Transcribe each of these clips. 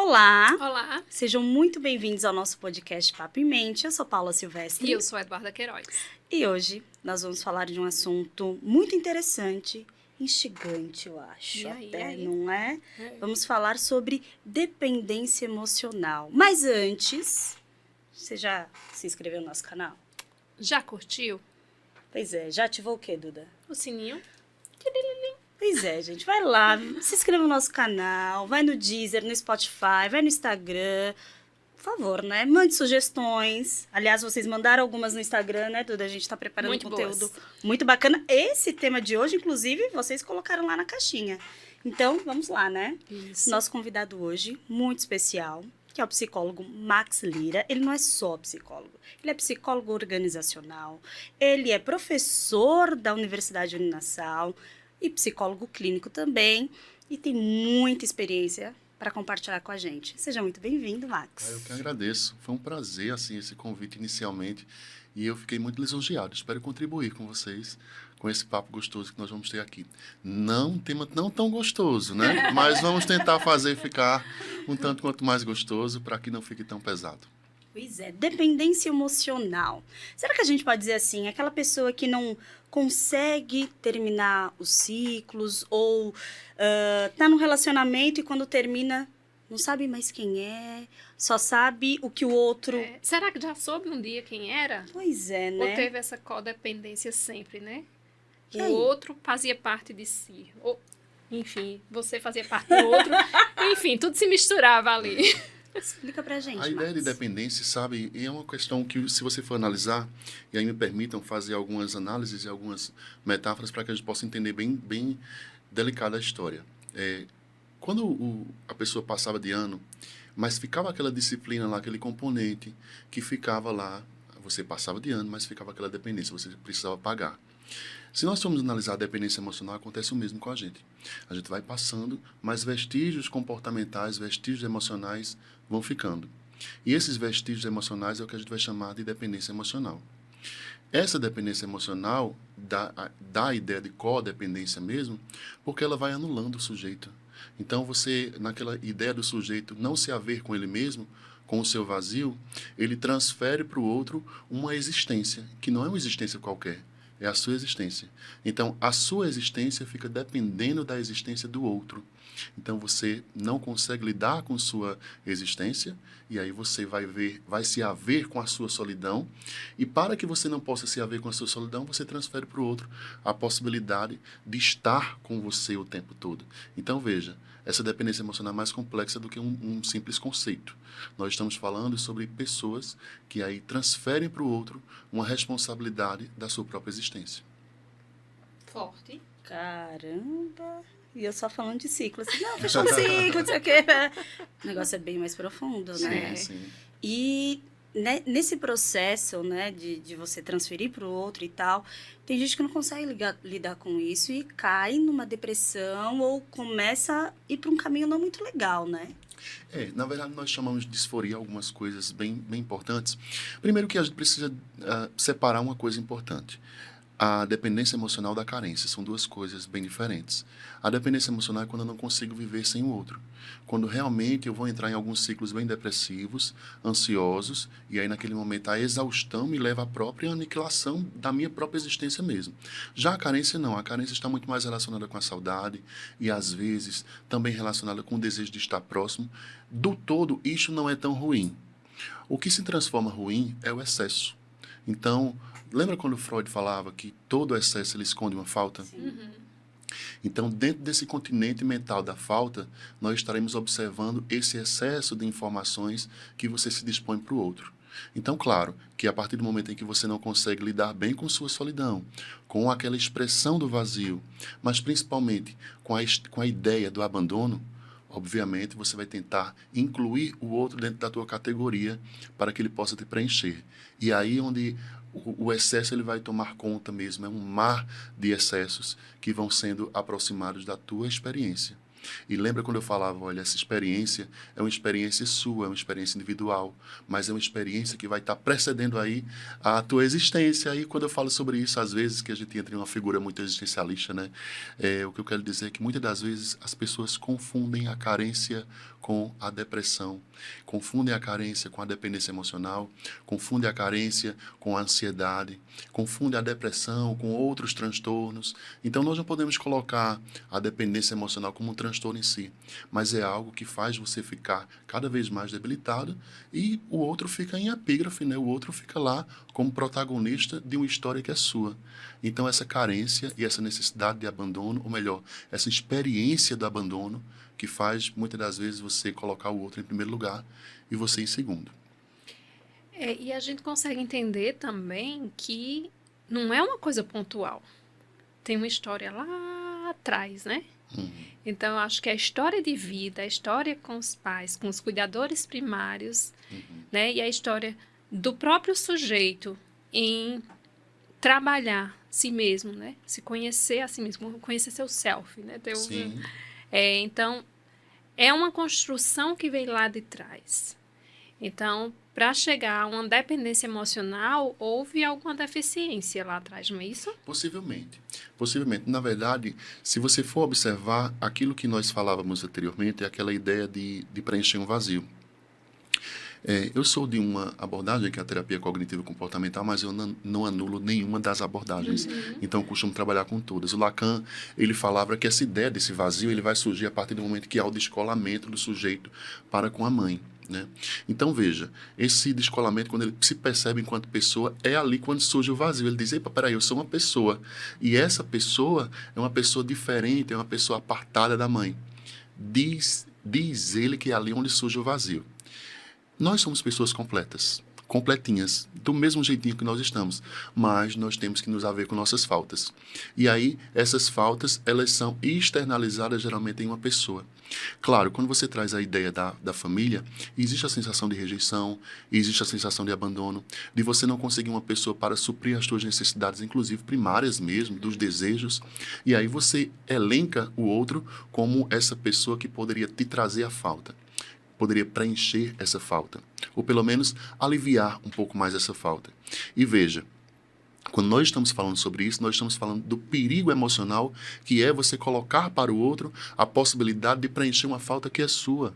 Olá! Olá! Sejam muito bem-vindos ao nosso podcast Papo em Mente. Eu sou Paula Silvestre. E eu sou a Eduarda Queiroz. E hoje nós vamos falar de um assunto muito interessante, instigante, eu acho. E aí? Não é? Vamos falar sobre dependência emocional. Mas antes, você já se inscreveu no nosso canal? Já curtiu? Pois é, já ativou o quê, Duda? O sininho? Pois é, gente, vai lá, se inscreva no nosso canal, vai no Deezer, no Spotify, vai no Instagram. Por favor, né? Mande sugestões. Aliás, vocês mandaram algumas no Instagram, né, Duda? A gente tá preparando Muito conteúdo boas. muito bacana. Esse tema de hoje, inclusive, vocês colocaram lá na caixinha. Então, vamos lá, né? Isso. Nosso convidado hoje, muito especial, que é o psicólogo Max Lira. Ele não é só psicólogo, ele é psicólogo organizacional, ele é professor da Universidade Uninassal e psicólogo clínico também, e tem muita experiência para compartilhar com a gente. Seja muito bem-vindo, Max. Eu que agradeço. Foi um prazer, assim, esse convite inicialmente, e eu fiquei muito lisonjeado. Espero contribuir com vocês, com esse papo gostoso que nós vamos ter aqui. Não um tema não tão gostoso, né? Mas vamos tentar fazer ficar um tanto quanto mais gostoso, para que não fique tão pesado. Pois é, dependência emocional. Será que a gente pode dizer assim, aquela pessoa que não consegue terminar os ciclos ou tá num relacionamento e quando termina não sabe mais quem é, só sabe o que o outro... Será que já soube um dia quem era? Pois é, né? Ou teve essa codependência sempre, né? E O aí? outro fazia parte de si. Ou, enfim, você fazia parte do outro. Enfim, tudo se misturava ali. Explica pra gente, A ideia de Max. dependência, sabe, é uma questão que, se você for analisar, e aí me permitam fazer algumas análises e algumas metáforas para que a gente possa entender bem delicada a história. Quando a pessoa passava de ano, mas ficava aquela disciplina lá, aquele componente que ficava lá, você passava de ano, mas ficava aquela dependência, você precisava pagar. Se nós formos analisar a dependência emocional, acontece o mesmo com a gente. A gente vai passando, mas vestígios comportamentais, vestígios emocionais vão ficando. E esses vestígios emocionais é o que a gente vai chamar de dependência emocional. Essa dependência emocional dá a ideia de codependência mesmo, porque ela vai anulando o sujeito. Então, você, naquela ideia do sujeito não se haver com ele mesmo, com o seu vazio, ele transfere para o outro uma existência, que não é uma existência qualquer, é a sua existência. Então, a sua existência fica dependendo da existência do outro. Então, você não consegue lidar com sua existência, e aí você vai se haver com a sua solidão, e para que você não possa se haver com a sua solidão, você transfere para o outro a possibilidade de estar com você o tempo todo. Então, veja, essa dependência emocional é mais complexa do que um simples conceito. Nós estamos falando sobre pessoas que aí transferem para o outro uma responsabilidade da sua própria existência. Forte. Caramba! E eu só falando de ciclo. Assim, não, fechou um ciclo, não sei o quê. O negócio é bem mais profundo, né? Sim. E nesse processo, né, de você transferir para o outro e tal, tem gente que não consegue lidar com isso e cai numa depressão ou começa a ir para um caminho não muito legal, né? Na verdade, nós chamamos de disforia algumas coisas bem importantes. Primeiro que a gente precisa separar uma coisa importante. A dependência emocional da carência são duas coisas bem diferentes. A dependência emocional é quando eu não consigo viver sem o outro. Quando realmente eu vou entrar em alguns ciclos bem depressivos, ansiosos, e aí naquele momento a exaustão me leva à própria aniquilação da minha própria existência mesmo. Já a carência não. A carência está muito mais relacionada com a saudade e às vezes também relacionada com o desejo de estar próximo. Do todo, isso não é tão ruim. O que se transforma ruim é o excesso. Então, lembra quando Freud falava que todo excesso ele esconde uma falta? Uhum. Então, dentro desse continente mental da falta, nós estaremos observando esse excesso de informações que você se dispõe para o outro. Então, claro, que a partir do momento em que você não consegue lidar bem com sua solidão, com aquela expressão do vazio, mas principalmente com a ideia do abandono, obviamente você vai tentar incluir o outro dentro da tua categoria para que ele possa te preencher. E aí onde o excesso ele vai tomar conta mesmo, é um mar de excessos que vão sendo aproximados da tua experiência. E lembra quando eu falava, olha, essa experiência é uma experiência sua, é uma experiência individual, mas é uma experiência que vai estar precedendo aí a tua existência. Aí quando eu falo sobre isso, às vezes que a gente entra em uma figura muito existencialista, né? O que eu quero dizer é que muitas das vezes as pessoas confundem a carência com a depressão, confundem a carência com a dependência emocional, confundem a carência com a ansiedade, confundem a depressão com outros transtornos. Então, nós não podemos colocar a dependência emocional como um transtorno em si, mas é algo que faz você ficar cada vez mais debilitado e o outro fica em epígrafe, né? O outro fica lá como protagonista de uma história que é sua. Então, essa carência e essa necessidade de abandono, ou melhor, essa experiência do abandono, que faz, muitas das vezes, você colocar o outro em primeiro lugar e você em segundo. E a gente consegue entender também que não é uma coisa pontual. Tem uma história lá atrás, né? Então, eu acho que a história de vida, a história com os pais, com os cuidadores primários, né? E a história do próprio sujeito em trabalhar si mesmo, né? Se conhecer a si mesmo, conhecer seu self, né? Sim. Então, é uma construção que vem lá de trás. Então, para chegar a uma dependência emocional, houve alguma deficiência lá atrás, não é isso? Possivelmente. Possivelmente. Na verdade, se você for observar, aquilo que nós falávamos anteriormente é aquela ideia de preencher um vazio. Eu sou de uma abordagem que é a terapia cognitivo comportamental, mas eu não anulo nenhuma das abordagens. Então, eu costumo trabalhar com todas. O Lacan, ele falava que essa ideia desse vazio ele vai surgir a partir do momento que há o descolamento do sujeito para com a mãe. Né? Então, veja, esse descolamento, quando ele se percebe enquanto pessoa, é ali quando surge o vazio. Ele diz, epa, peraí, eu sou uma pessoa. E essa pessoa é uma pessoa diferente, é uma pessoa apartada da mãe. Diz ele que é ali onde surge o vazio. Nós somos pessoas completas, completinhas, do mesmo jeitinho que nós estamos, mas nós temos que nos haver com nossas faltas. E aí, essas faltas, elas são externalizadas geralmente em uma pessoa. Claro, quando você traz a ideia da família, existe a sensação de rejeição, existe a sensação de abandono, de você não conseguir uma pessoa para suprir as suas necessidades, inclusive primárias mesmo, dos desejos, e aí você elenca o outro como essa pessoa que poderia te trazer a falta. Poderia preencher essa falta, ou pelo menos aliviar um pouco mais essa falta. E veja, quando nós estamos falando sobre isso, nós estamos falando do perigo emocional, que é você colocar para o outro a possibilidade de preencher uma falta que é sua.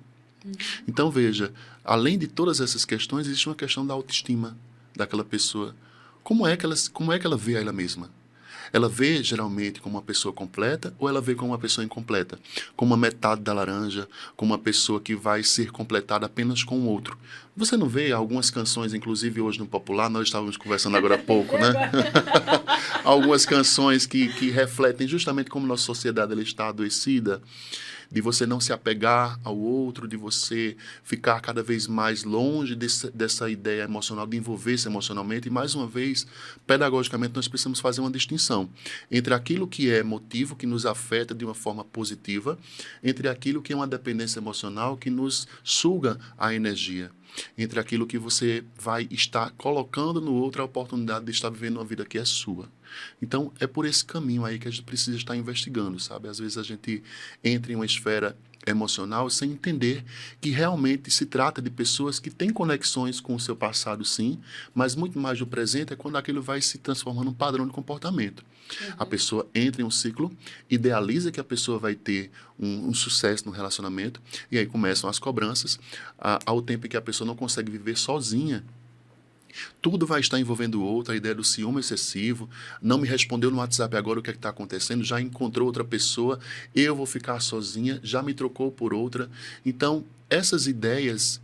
Então veja, além de todas essas questões, existe uma questão da autoestima daquela pessoa. Como é que ela vê a ela mesma? Ela vê, geralmente, como uma pessoa completa ou ela vê como uma pessoa incompleta? Como uma metade da laranja, como uma pessoa que vai ser completada apenas com o outro. Você não vê algumas canções, inclusive hoje no popular, nós estávamos conversando agora há pouco, né? Algumas canções que refletem justamente como nossa sociedade ela está adoecida, de você não se apegar ao outro, de você ficar cada vez mais longe dessa ideia emocional, de envolver-se emocionalmente. E, mais uma vez, pedagogicamente, nós precisamos fazer uma distinção entre aquilo que é motivo, que nos afeta de uma forma positiva, entre aquilo que é uma dependência emocional, que nos suga a energia, entre aquilo que você vai estar colocando no outro a oportunidade de estar vivendo uma vida que é sua. Então, é por esse caminho aí que a gente precisa estar investigando, sabe? Às vezes a gente entra em uma esfera emocional sem entender que realmente se trata de pessoas que têm conexões com o seu passado, sim, mas muito mais do presente é quando aquilo vai se transformando num padrão de comportamento. A pessoa entra em um ciclo, idealiza que a pessoa vai ter um sucesso no relacionamento, e aí começam as cobranças, ao tempo em que a pessoa não consegue viver sozinha. Tudo vai estar envolvendo o outro, a ideia do ciúme excessivo, não me respondeu no WhatsApp agora o que está acontecendo, já encontrou outra pessoa, eu vou ficar sozinha, já me trocou por outra. Então, essas ideias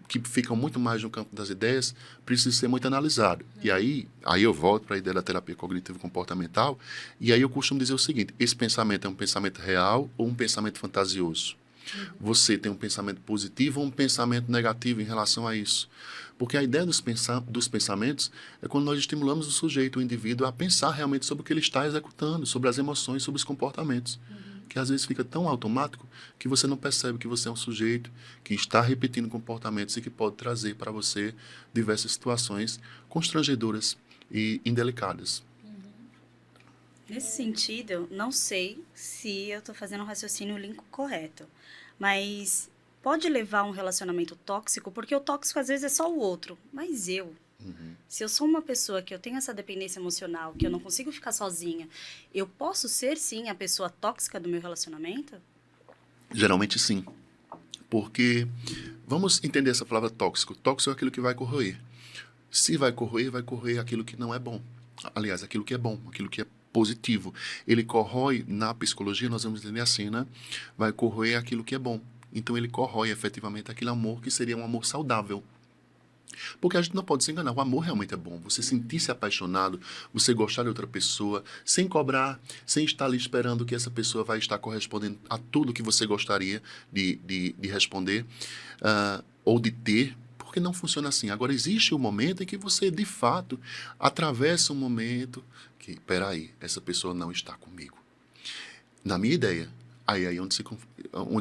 que ficam muito mais no campo das ideias precisam ser muito analisadas. E aí eu volto para a ideia da terapia cognitivo-comportamental, e aí eu costumo dizer o seguinte, esse pensamento é um pensamento real ou um pensamento fantasioso? Você tem um pensamento positivo ou um pensamento negativo em relação a isso? Porque a ideia dos pensamentos é quando nós estimulamos o sujeito, o indivíduo, a pensar realmente sobre o que ele está executando, sobre as emoções, sobre os comportamentos. Que às vezes fica tão automático que você não percebe que você é um sujeito que está repetindo comportamentos e que pode trazer para você diversas situações constrangedoras e indelicadas. Nesse sentido, não sei se eu estou fazendo um raciocínio link correto, mas pode levar a um relacionamento tóxico, porque o tóxico às vezes é só o outro, mas eu. Se eu sou uma pessoa que eu tenho essa dependência emocional, que eu não consigo ficar sozinha, eu posso ser, sim, a pessoa tóxica do meu relacionamento? Geralmente sim. Porque, vamos entender essa palavra tóxico. Tóxico é aquilo que vai corroer. Se vai corroer aquilo que não é bom. Aliás, aquilo que é bom, aquilo que é positivo. Ele corrói, na psicologia, nós vamos entender assim, né? Vai corroer aquilo que é bom. Então, ele corrói efetivamente aquele amor que seria um amor saudável. Porque a gente não pode se enganar, o amor realmente é bom. Você sentir-se apaixonado, você gostar de outra pessoa, sem cobrar, sem estar ali esperando que essa pessoa vai estar correspondendo a tudo que você gostaria de responder ou de ter, porque não funciona assim. Agora, existe um momento em que você, de fato, atravessa um momento que, peraí, essa pessoa não está comigo. Na minha ideia, aí onde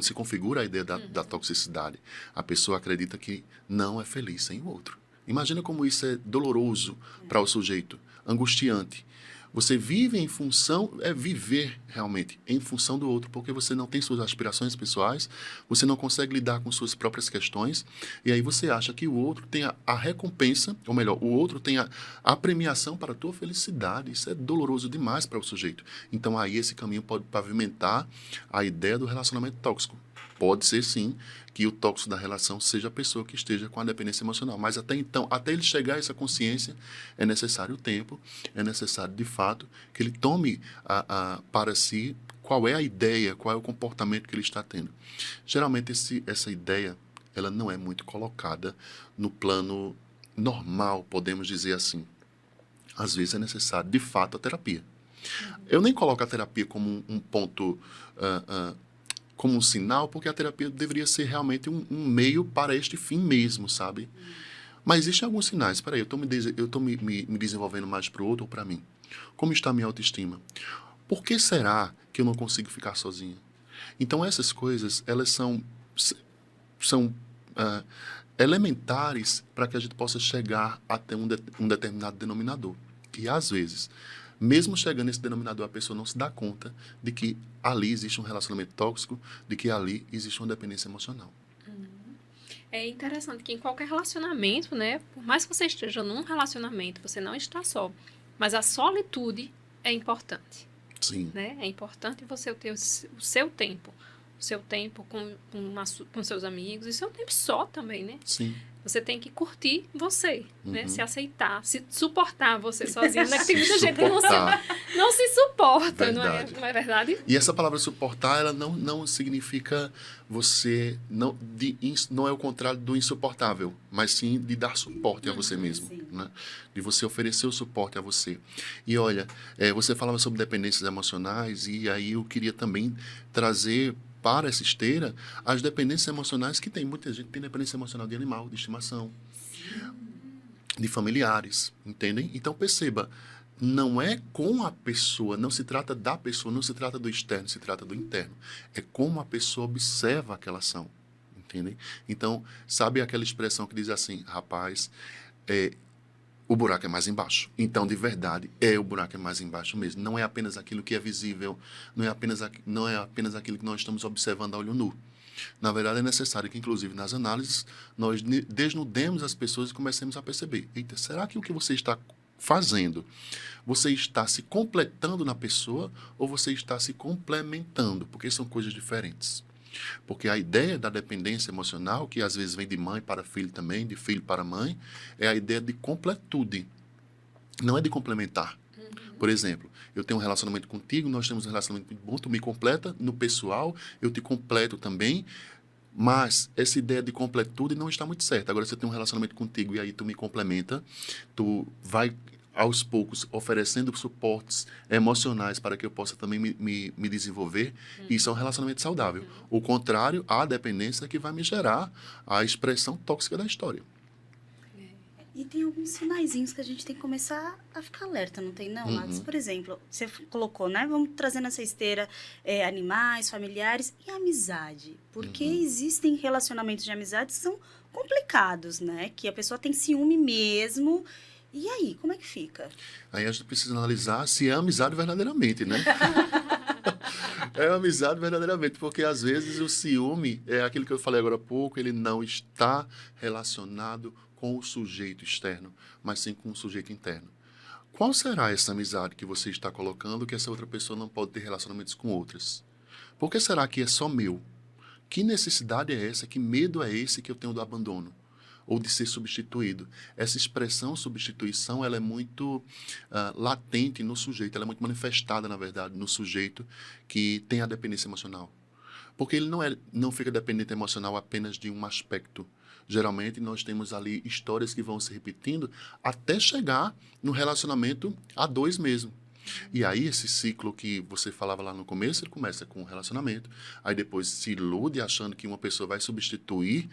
se configura a ideia da toxicidade. A pessoa acredita que não é feliz sem o outro. Imagina como isso é doloroso para o sujeito, angustiante. Você vive em função, viver realmente em função do outro, porque você não tem suas aspirações pessoais, você não consegue lidar com suas próprias questões, e aí você acha que o outro tem a recompensa, ou melhor, o outro tem a premiação para a tua felicidade. Isso é doloroso demais para o sujeito. Então aí esse caminho pode pavimentar a ideia do relacionamento tóxico. Pode ser, sim, que o tóxico da relação seja a pessoa que esteja com a dependência emocional. Mas até então, até ele chegar a essa consciência, é necessário tempo, é necessário, de fato, que ele tome para si qual é a ideia, qual é o comportamento que ele está tendo. Geralmente, essa ideia, ela não é muito colocada no plano normal, podemos dizer assim. Às vezes é necessário, de fato, a terapia. Eu nem coloco a terapia como um ponto... como um sinal, porque a terapia deveria ser realmente um meio para este fim mesmo, sabe? Mas existem alguns sinais. Espera aí, eu estou me desenvolvendo mais para o outro ou para mim? Como está a minha autoestima? Por que será que eu não consigo ficar sozinho? Então, essas coisas, elas são elementares para que a gente possa chegar até um determinado denominador. E, às vezes, mesmo chegando nesse denominador, a pessoa não se dá conta de que ali existe um relacionamento tóxico, de que ali existe uma dependência emocional. É interessante que em qualquer relacionamento, né, por mais que você esteja num relacionamento, você não está só, mas a solitude é importante. Sim. Né? É importante você ter o seu tempo com seus amigos, e seu tempo só também, né? Sim. Você tem que curtir você, né? Se aceitar, se suportar você sozinho, né? Tem muita gente que não se suporta, não é verdade? E essa palavra suportar, ela não significa você... Não é o contrário do insuportável, mas sim de dar suporte a você mesmo. Né? De você oferecer o suporte a você. E olha, você falava sobre dependências emocionais, e aí eu queria também trazer para essa esteira as dependências emocionais que tem. Muita gente tem dependência emocional de animal, de estimação, de familiares, entendem? Então perceba, não é com a pessoa, não se trata da pessoa, não se trata do externo, se trata do interno. É como a pessoa observa aquela ação, entendem? Então, sabe aquela expressão que diz assim, rapaz, o buraco é mais embaixo. Então, de verdade, o buraco é mais embaixo mesmo. Não é apenas aquilo que é visível, não é apenas aquilo que nós estamos observando a olho nu. Na verdade, é necessário que, inclusive, nas análises, nós desnudemos as pessoas e comecemos a perceber. Eita, será que o que você está fazendo, você está se completando na pessoa ou você está se complementando? Porque são coisas diferentes. Porque a ideia da dependência emocional, que às vezes vem de mãe para filho também, de filho para mãe, é a ideia de completude, não é de complementar. Por exemplo, eu tenho um relacionamento contigo, nós temos um relacionamento muito bom, tu me completa no pessoal, eu te completo também, mas essa ideia de completude não está muito certa. Agora, se eu tenho um relacionamento contigo e aí tu me complementa, tu vai aos poucos oferecendo suportes emocionais para que eu possa também me desenvolver, isso é um relacionamento saudável. O contrário, a dependência é que vai me gerar a expressão tóxica da história. E tem alguns sinaizinhos que a gente tem que começar a ficar alerta, não tem não, Max? Por exemplo, você colocou, né? Vamos trazer nessa esteira animais, familiares e amizade. Porque existem relacionamentos de amizade que são complicados, né? Que a pessoa tem ciúme mesmo E aí, como é que fica? Aí a gente precisa analisar se é amizade verdadeiramente, né? É amizade verdadeiramente, porque às vezes o ciúme é aquilo que eu falei agora há pouco, ele não está relacionado com o sujeito externo, mas sim com o sujeito interno. Qual será essa amizade que você está colocando que essa outra pessoa não pode ter relacionamentos com outras? Por que será que é só meu? Que necessidade é essa? Que medo é esse que eu tenho do abandono? Ou de ser substituído? Essa expressão substituição, ela é muito latente no sujeito, ela é muito manifestada, na verdade, no sujeito que tem a dependência emocional. Porque ele não fica dependente emocional apenas de um aspecto. Geralmente, nós temos ali histórias que vão se repetindo até chegar no relacionamento a dois mesmo. E aí, esse ciclo que você falava lá no começo, ele começa com um relacionamento, aí depois se ilude achando que uma pessoa vai substituir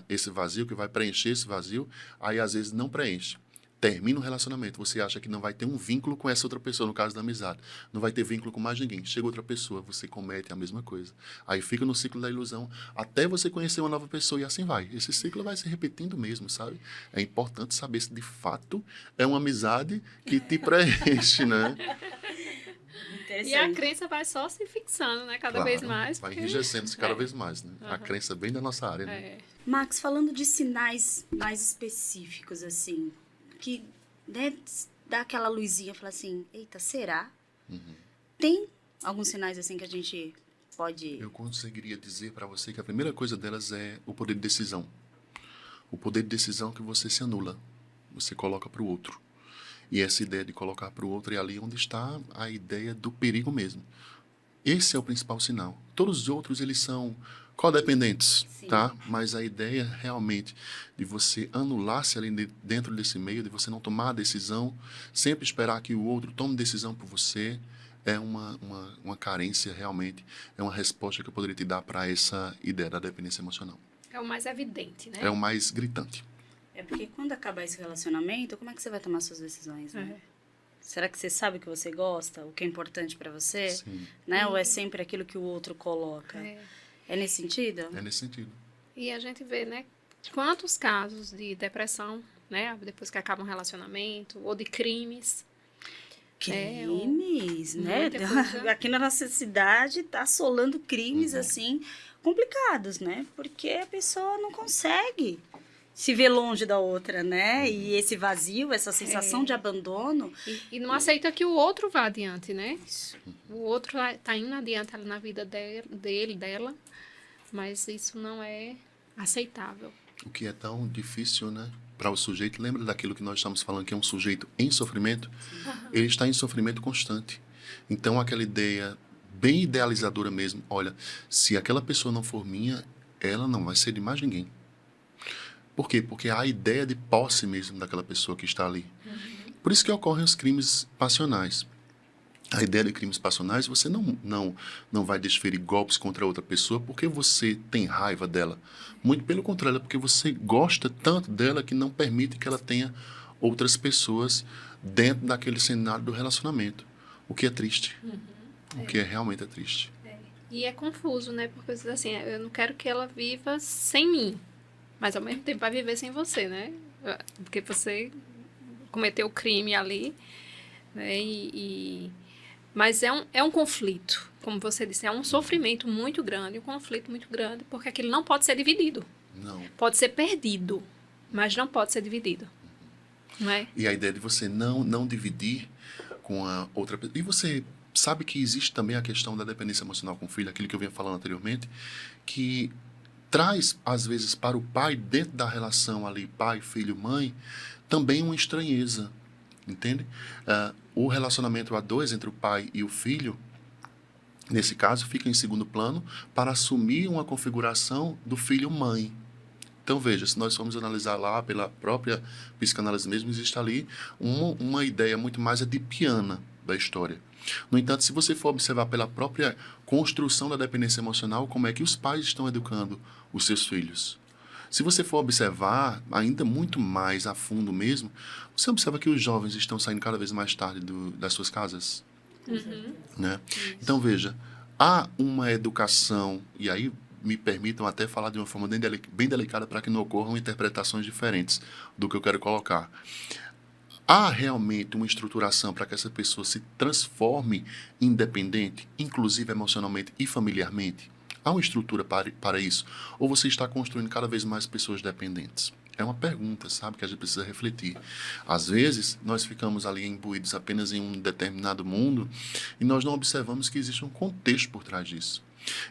esse vazio, que vai preencher esse vazio, aí às vezes não preenche. Termina o relacionamento, você acha que não vai ter um vínculo com essa outra pessoa, no caso da amizade. Não vai ter vínculo com mais ninguém. Chega outra pessoa, você comete a mesma coisa. Aí fica no ciclo da ilusão, até você conhecer uma nova pessoa e assim vai. Esse ciclo vai se repetindo mesmo, sabe? É importante saber se de fato é uma amizade que te preenche, né? E a crença vai só se fixando, né? Cada vez mais. Vai enrijecendo-se cada vez mais, né? A crença bem da nossa área, né? Max, falando de sinais mais específicos, assim, que né, dá aquela luzinha, fala assim, eita, será? Tem alguns sinais assim que a gente pode... Eu conseguiria dizer para você que a primeira coisa delas é o poder de decisão. O poder de decisão que você se anula, você coloca para o outro. E essa ideia de colocar para o outro é ali onde está a ideia do perigo mesmo. Esse é o principal sinal. Todos os outros, eles são codependentes, tá? Mas a ideia realmente de você anular-se ali dentro desse meio, de você não tomar a decisão, sempre esperar que o outro tome decisão por você, é uma carência realmente, é uma resposta que eu poderia te dar para essa ideia da dependência emocional. É o mais evidente, né? É o mais gritante. É porque quando acabar esse relacionamento, como é que você vai tomar suas decisões, né? Será que você sabe o que você gosta, o que é importante para você? Sim. Né? Ou é sempre aquilo que o outro coloca? É nesse sentido? É nesse sentido. E a gente vê, né, quantos casos de depressão, né, depois que acaba um relacionamento, ou de crimes. Crimes, né? coisa. Aqui na nossa cidade tá assolando crimes, assim, complicados, né? Porque a pessoa não consegue se ver longe da outra, né? E esse vazio, essa sensação de abandono... E não aceita que o outro vá adiante, né? Isso. O outro tá indo adiante ali na vida dela, mas isso não é aceitável. O que é tão difícil, né? Para o sujeito, lembra daquilo que nós estamos falando, que é um sujeito em sofrimento? Ele está em sofrimento constante. Então, aquela ideia bem idealizadora mesmo, olha, se aquela pessoa não for minha, ela não vai ser de mais ninguém. Por quê? Porque há a ideia de posse mesmo daquela pessoa que está ali. Por isso que ocorrem os crimes passionais. A ideia de crimes passionais, você não vai desferir golpes contra outra pessoa porque você tem raiva dela. Muito pelo contrário, é porque você gosta tanto dela que não permite que ela tenha outras pessoas dentro daquele cenário do relacionamento. O que é triste. O que realmente é triste. E é confuso, né? Porque assim, eu não quero que ela viva sem mim, mas ao mesmo tempo vai viver sem você, né? Porque você cometeu o crime ali, né? Mas é um conflito, como você disse, é um sofrimento muito grande, um conflito muito grande, porque aquilo não pode ser dividido. Não. Pode ser perdido, mas não pode ser dividido. Não é? E a ideia de você não dividir com a outra pessoa. E você sabe que existe também a questão da dependência emocional com o filho, aquilo que eu vinha falando anteriormente, que traz, às vezes, para o pai, dentro da relação ali, pai, filho, mãe, também uma estranheza. Entende? O relacionamento a dois entre o pai e o filho, nesse caso, fica em segundo plano para assumir uma configuração do filho-mãe. Então, veja, se nós formos analisar lá pela própria psicanálise mesmo, existe ali uma ideia muito mais edipiana da história. No entanto, se você for observar pela própria construção da dependência emocional, como é que os pais estão educando os seus filhos? Se você for observar ainda muito mais a fundo mesmo, você observa que os jovens estão saindo cada vez mais tarde das suas casas. Né? Então, veja, há uma educação, e aí me permitam até falar de uma forma bem delicada para que não ocorram interpretações diferentes do que eu quero colocar. Há realmente uma estruturação para que essa pessoa se transforme independente, inclusive emocionalmente e familiarmente? Há uma estrutura para isso? Ou você está construindo cada vez mais pessoas dependentes? É uma pergunta, sabe, que a gente precisa refletir. Às vezes, nós ficamos ali imbuídos apenas em um determinado mundo e nós não observamos que existe um contexto por trás disso.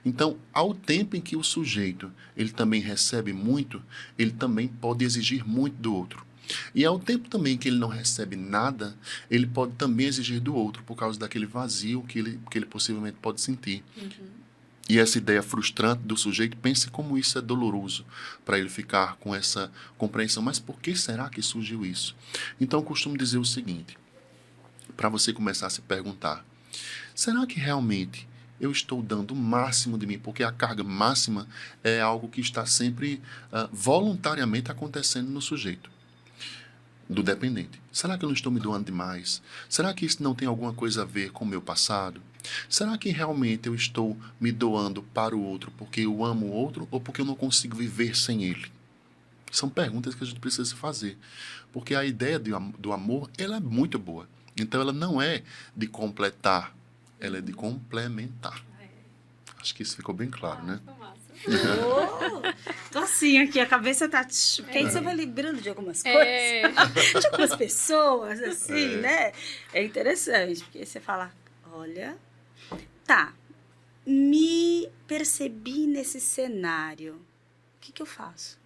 Então, ao tempo em que o sujeito ele também recebe muito, ele também pode exigir muito do outro. E ao tempo também que ele não recebe nada, ele pode também exigir do outro, por causa daquele vazio que ele possivelmente pode sentir. E essa ideia frustrante do sujeito, pense como isso é doloroso para ele ficar com essa compreensão. Mas por que será que surgiu isso? Então, eu costumo dizer o seguinte, para você começar a se perguntar, será que realmente eu estou dando o máximo de mim? Porque a carga máxima é algo que está sempre voluntariamente acontecendo no sujeito, do dependente. Será que eu não estou me doando demais? Será que isso não tem alguma coisa a ver com o meu passado? Será que realmente eu estou me doando para o outro porque eu amo o outro ou porque eu não consigo viver sem ele? São perguntas que a gente precisa se fazer. Porque a ideia do amor, ela é muito boa. Então, ela não é de completar, ela é de complementar. Acho que isso ficou bem claro, né? Tô assim aqui, a cabeça tá... Porque aí você vai lembrando de algumas coisas. De algumas pessoas, assim, né? É interessante, porque você fala, olha... Tá, me percebi nesse cenário. O que eu faço?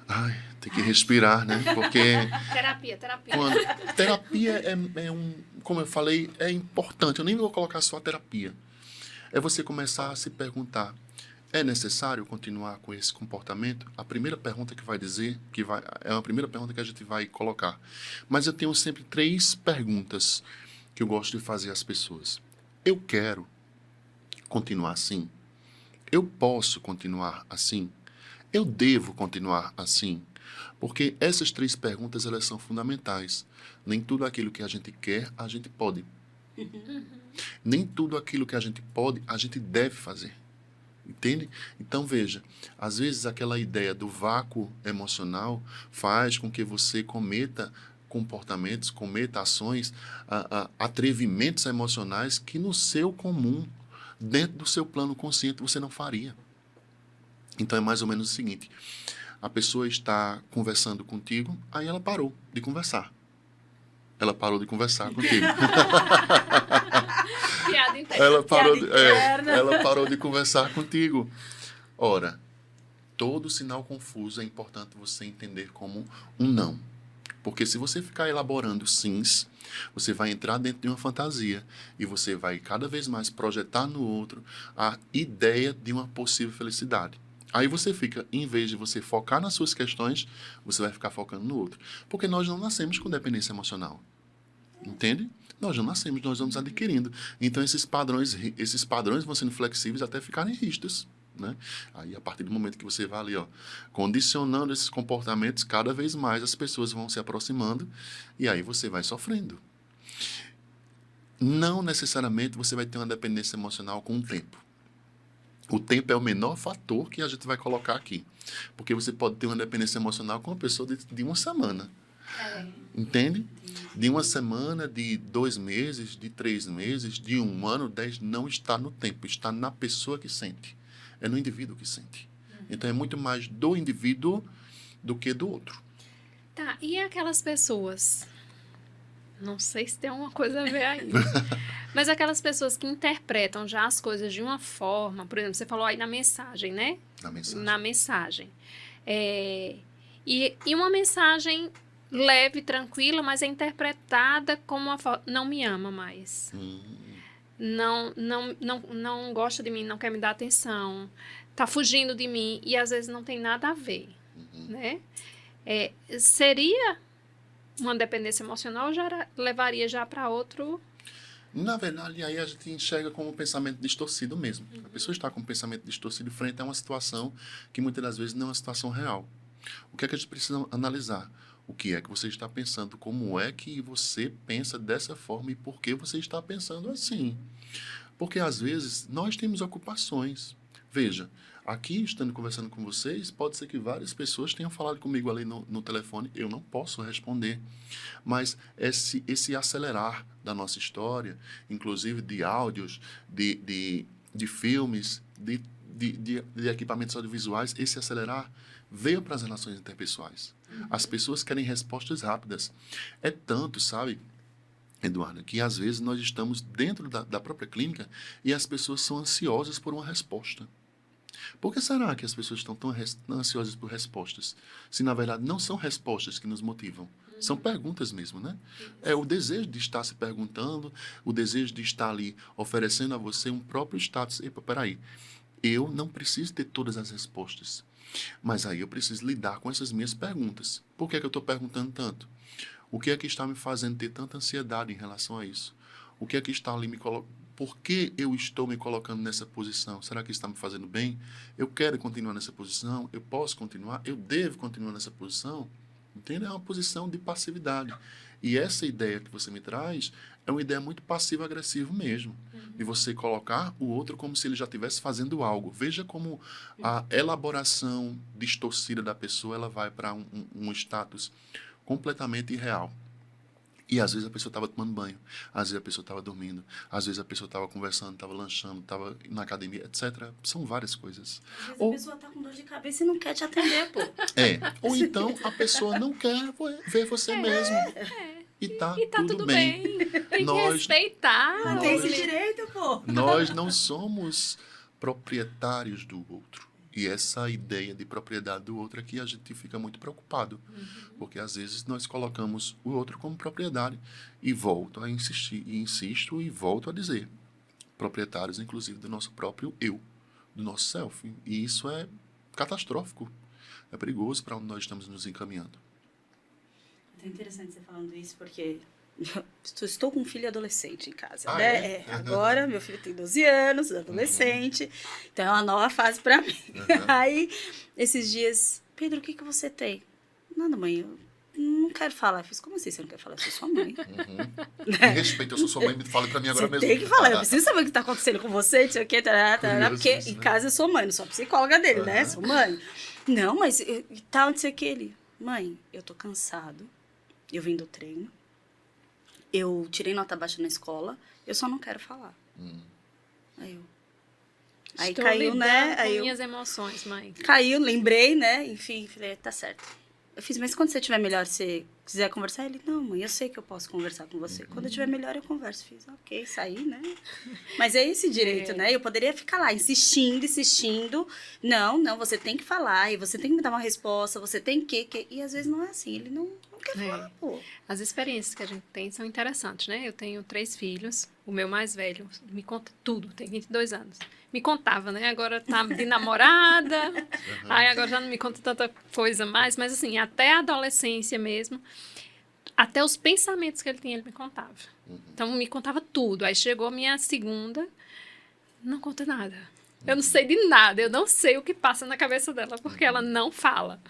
Ai, tem que respirar, né? Porque... Terapia. Terapia como eu falei, é importante. Eu nem vou colocar só a terapia. É você começar a se perguntar, é necessário continuar com esse comportamento? A primeira pergunta que vai dizer, é a primeira pergunta que a gente vai colocar. Mas eu tenho sempre 3 perguntas que eu gosto de fazer às pessoas. Eu quero continuar assim? Eu posso continuar assim? Eu devo continuar assim? Porque essas 3 perguntas, elas são fundamentais. Nem tudo aquilo que a gente quer, a gente pode. Nem tudo aquilo que a gente pode, a gente deve fazer. Entende? Então, veja, às vezes aquela ideia do vácuo emocional faz com que você cometa comportamentos, cometa ações, atrevimentos emocionais que no seu comum, dentro do seu plano consciente, você não faria. Então, é mais ou menos o seguinte, a pessoa está conversando contigo, aí ela parou de conversar. Ela parou de conversar contigo. Piada interna. Ela parou de conversar contigo. Ora, todo sinal confuso é importante você entender como um não. Porque se você ficar elaborando sims, você vai entrar dentro de uma fantasia e você vai cada vez mais projetar no outro a ideia de uma possível felicidade. Aí você fica, em vez de você focar nas suas questões, você vai ficar focando no outro. Porque nós não nascemos com dependência emocional. Entende? Nós não nascemos, nós vamos adquirindo. Então, esses padrões vão sendo flexíveis até ficarem rígidos. Né? Aí, a partir do momento que você vai ali, condicionando esses comportamentos, cada vez mais as pessoas vão se aproximando e aí você vai sofrendo. Não necessariamente você vai ter uma dependência emocional com o tempo. O tempo é o menor fator que a gente vai colocar aqui. Porque você pode ter uma dependência emocional com uma pessoa de uma semana. Entende? De uma semana, de 2 meses, de 3 meses, de 1 ano, 10, não está no tempo, está na pessoa que sente. É no indivíduo que sente. Então, é muito mais do indivíduo do que do outro. Tá, e aquelas pessoas? Não sei se tem alguma coisa a ver aí. Mas aquelas pessoas que interpretam já as coisas de uma forma, por exemplo, você falou aí na mensagem, né? Na mensagem. E uma mensagem leve, tranquila, mas é interpretada como uma forma, não me ama mais. Não gosta de mim, não quer me dar atenção, tá fugindo de mim e às vezes não tem nada a ver, né? Seria uma dependência emocional ou já levaria já para outro? Na verdade, aí a gente enxerga como um pensamento distorcido mesmo. A pessoa está com um pensamento distorcido frente a uma situação que muitas das vezes não é uma situação real. O que é que a gente precisa analisar? O que é que você está pensando? Como é que você pensa dessa forma e por que você está pensando assim? Porque, às vezes, nós temos ocupações. Veja, aqui, estando conversando com vocês, pode ser que várias pessoas tenham falado comigo ali no telefone, eu não posso responder. Mas esse acelerar da nossa história, inclusive de áudios, de filmes, de equipamentos audiovisuais, esse acelerar veio para as relações interpessoais. As pessoas querem respostas rápidas. É tanto, sabe, Eduardo, que às vezes nós estamos dentro da própria clínica e as pessoas são ansiosas por uma resposta. Por que será que as pessoas estão tão ansiosas por respostas? Se, na verdade, não são respostas que nos motivam. São perguntas mesmo, né? É o desejo de estar se perguntando, o desejo de estar ali oferecendo a você um próprio status. Epa, peraí, eu não preciso ter todas as respostas, mas aí eu preciso lidar com essas minhas perguntas. Por que é que eu estou perguntando tanto? O que é que está me fazendo ter tanta ansiedade em relação a isso? O que é que está ali me colocando? Por que eu estou me colocando nessa posição? Será que está me fazendo bem? Eu quero continuar nessa posição? Eu posso continuar? Eu devo continuar nessa posição? Entende? É uma posição de passividade. E essa ideia que você me traz é uma ideia muito passivo-agressiva mesmo. De você colocar o outro como se ele já estivesse fazendo algo. Veja como a elaboração distorcida da pessoa ela vai para um status completamente irreal. E às vezes a pessoa estava tomando banho, às vezes a pessoa estava dormindo, às vezes a pessoa estava conversando, estava lanchando, estava na academia, etc. São várias coisas. Às vezes a pessoa está com dor de cabeça e não quer te atender, pô. Ou então a pessoa não quer ver você mesmo. E tá tudo bem. Tem que respeitar. Tem esse direito, pô. Nós não somos proprietários do outro. E essa ideia de propriedade do outro aqui a gente fica muito preocupado. Porque às vezes nós colocamos o outro como propriedade. E volto a insistir, e insisto e volto a dizer. Proprietários, inclusive, do nosso próprio eu, do nosso self. E isso é catastrófico. É perigoso para onde nós estamos nos encaminhando. É interessante você falando isso, porque estou com um filho adolescente em casa, Ah, né? é? Agora, meu filho tem 12 anos, adolescente, então é uma nova fase para mim. Aí, esses dias, Pedro, o que você tem? Nada, mãe, eu não quero falar. Eu fiz, como assim você não quer falar? Eu sou sua mãe. Me respeita, eu sou sua mãe, me fale para mim agora Você mesmo. tem que falar, eu preciso saber o que está acontecendo com você, não sei o que, porque Isso, em né? casa eu sou mãe, não sou a psicóloga dele, né? Sou mãe. Não, mas e tal, não sei o que. Ele, mãe, eu tô cansado, eu vim do treino, eu tirei nota baixa na escola, eu só não quero falar. Aí Estou caiu, né? lidando Aí com minhas emoções, mãe. caiu, lembrei, né? Enfim, falei, tá certo. Eu fiz, mas quando você estiver melhor, você quiser conversar? Ele, não, mãe, eu sei que eu posso conversar com você. Quando eu estiver melhor, eu converso. Fiz, ok, saí, né? Mas é esse direito, né? Eu poderia ficar lá insistindo. Não, você tem que falar, e você tem que me dar uma resposta, você tem que... E às vezes não é assim, ele não quer falar, pô. As experiências que a gente tem são interessantes, né? Eu tenho 3 filhos, o meu mais velho me conta tudo, tem 22 anos. Me contava, né? Agora tá de namorada, aí agora já não me conta tanta coisa mais, mas assim, até a adolescência mesmo, até os pensamentos que ele tinha, ele me contava. Então, me contava tudo. Aí chegou a minha segunda, não conta nada. Eu não sei de nada, eu não sei o que passa na cabeça dela, porque ela não fala.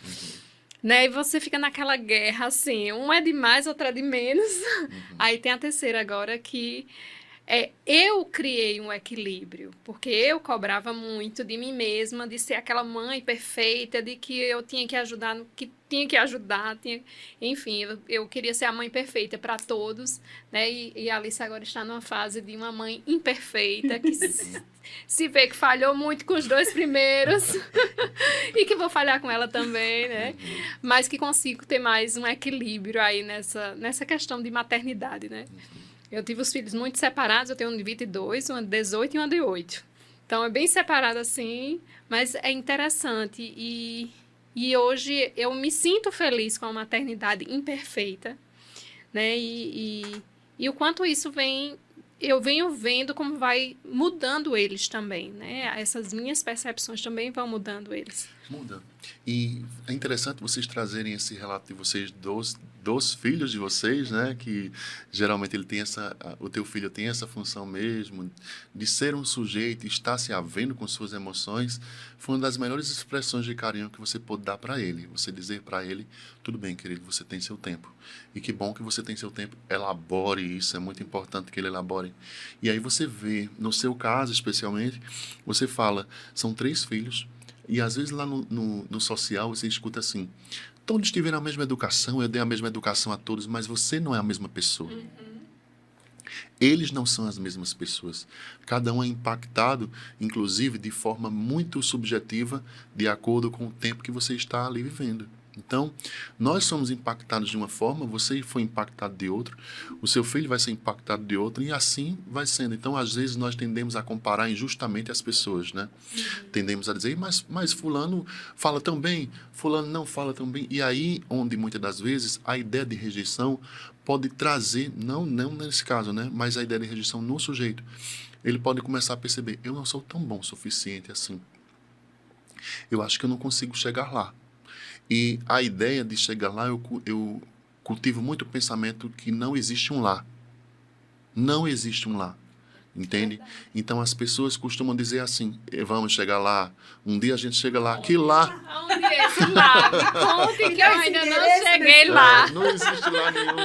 Né? E você fica naquela guerra, assim, uma é de mais, outra é de menos. Aí tem a terceira agora que... eu criei um equilíbrio, porque eu cobrava muito de mim mesma, de ser aquela mãe perfeita, de que eu tinha que ajudar no que tinha que ajudar, enfim, eu queria ser a mãe perfeita para todos, né? E a Alice agora está numa fase de uma mãe imperfeita, que se vê que falhou muito com os 2 primeiros, e que vou falhar com ela também, né? Mas que consigo ter mais um equilíbrio aí nessa questão de maternidade, né? Eu tive os filhos muito separados, eu tenho um de 22, uma de 18 e uma de 8. Então, é bem separado assim, mas é interessante. E hoje eu me sinto feliz com a maternidade imperfeita, né? E o quanto isso eu venho vendo como vai mudando eles também, né? Essas minhas percepções também vão mudando eles. Muda. E é interessante vocês trazerem esse relato de vocês dos filhos de vocês, né? Que geralmente o teu filho tem essa função mesmo de ser um sujeito, estar se havendo com suas emoções, foi uma das melhores expressões de carinho que você pôde dar para ele. Você dizer para ele, tudo bem, querido, você tem seu tempo. E que bom que você tem seu tempo, elabore isso, é muito importante que ele elabore. E aí você vê, no seu caso especialmente, você fala, são 3 filhos, e às vezes lá no social você escuta assim, todos tiveram a mesma educação, eu dei a mesma educação a todos, mas você não é a mesma pessoa. Eles não são as mesmas pessoas. Cada um é impactado, inclusive, de forma muito subjetiva, de acordo com o tempo que você está ali vivendo. Então, nós somos impactados de uma forma, você foi impactado de outra, o seu filho vai ser impactado de outra, e assim vai sendo. Então, às vezes, nós tendemos a comparar injustamente as pessoas, né? Tendemos a dizer, mas fulano fala tão bem, fulano não fala tão bem. E aí, onde muitas das vezes, a ideia de rejeição pode trazer, não nesse caso, né? Mas a ideia de rejeição no sujeito. Ele pode começar a perceber, eu não sou tão bom o suficiente assim. Eu acho que eu não consigo chegar lá. E a ideia de chegar lá, eu cultivo muito o pensamento que não existe um lá. Não existe um lá. Entende? Então as pessoas costumam dizer assim, vamos chegar lá, um dia a gente chega lá, que lá... Onde é esse lá? Me conte que eu ainda não cheguei lá. Não existe lá nenhum.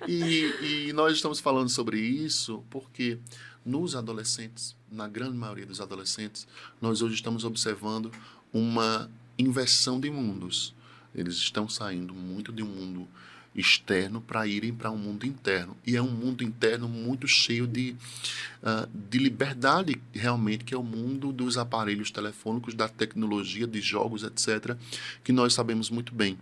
E nós estamos falando sobre isso porque nos adolescentes, na grande maioria dos adolescentes, nós hoje estamos observando uma inversão de mundos. Eles estão saindo muito de um mundo externo para irem para um mundo interno. E é um mundo interno muito cheio de liberdade, realmente, que é o mundo dos aparelhos telefônicos, da tecnologia, de jogos, etc., que nós sabemos muito bem.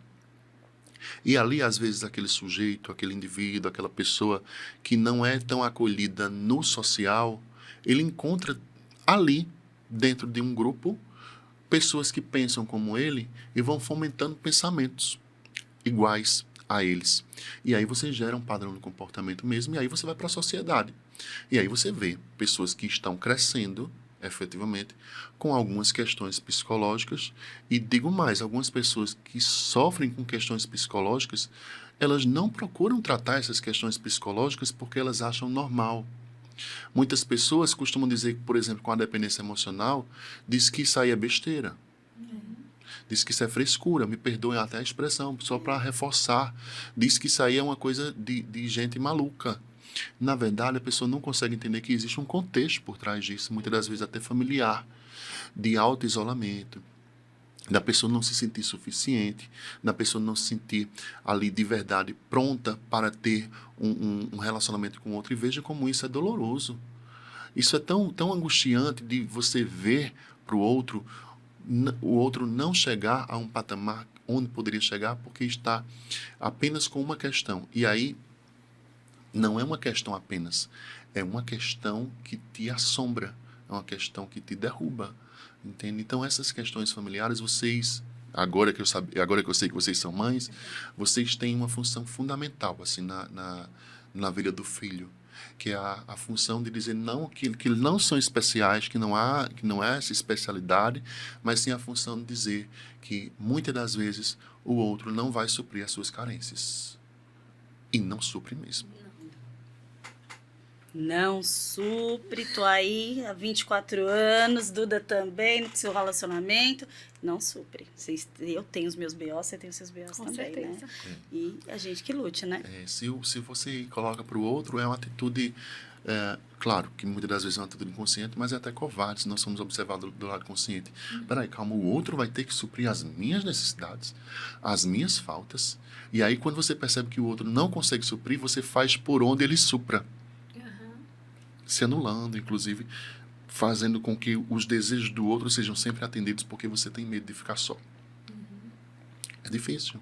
E ali, às vezes, aquele sujeito, aquele indivíduo, aquela pessoa que não é tão acolhida no social, ele encontra ali, dentro de um grupo, pessoas que pensam como ele e vão fomentando pensamentos iguais a eles. E aí você gera um padrão de comportamento mesmo, e aí você vai para a sociedade. E aí você vê pessoas que estão crescendo, efetivamente, com algumas questões psicológicas, e digo mais, algumas pessoas que sofrem com questões psicológicas, elas não procuram tratar essas questões psicológicas porque elas acham normal. Muitas pessoas costumam dizer que, por exemplo, com a dependência emocional, diz que isso aí é besteira. Diz que isso é frescura, me perdoem até a expressão, só para reforçar. Diz que isso aí é uma coisa de gente maluca. Na verdade, a pessoa não consegue entender que existe um contexto por trás disso, muitas das vezes até familiar, de auto-isolamento, da pessoa não se sentir suficiente, da pessoa não se sentir ali de verdade pronta para ter um relacionamento com outro. E veja como isso é doloroso. Isso é tão angustiante de você ver para o outro não chegar a um patamar onde poderia chegar porque está apenas com uma questão. E aí, não é uma questão apenas, é uma questão que te assombra, é uma questão que te derruba. Entende? Então, essas questões familiares, vocês, agora que eu sei que vocês são mães, vocês têm uma função fundamental assim, na vida do filho, que é a função de dizer não, que eles não são especiais, que não é essa especialidade, mas sim a função de dizer que, muitas das vezes, o outro não vai suprir as suas carências. E não supre mesmo. Não supre, tô aí há 24 anos, Duda também, no seu relacionamento, não supre. Eu tenho os meus BOs, você tem os seus BOs também, certeza. né? E a gente que lute, né? Se você coloca para o outro, é uma atitude, claro, que muitas das vezes é uma atitude inconsciente, mas é até covarde se nós somos observados do lado consciente. Peraí, calma, o outro vai ter que suprir as minhas necessidades, as minhas faltas, e aí quando você percebe que o outro não consegue suprir, você faz por onde ele supra. Se anulando, inclusive, fazendo com que os desejos do outro sejam sempre atendidos porque você tem medo de ficar só. É difícil.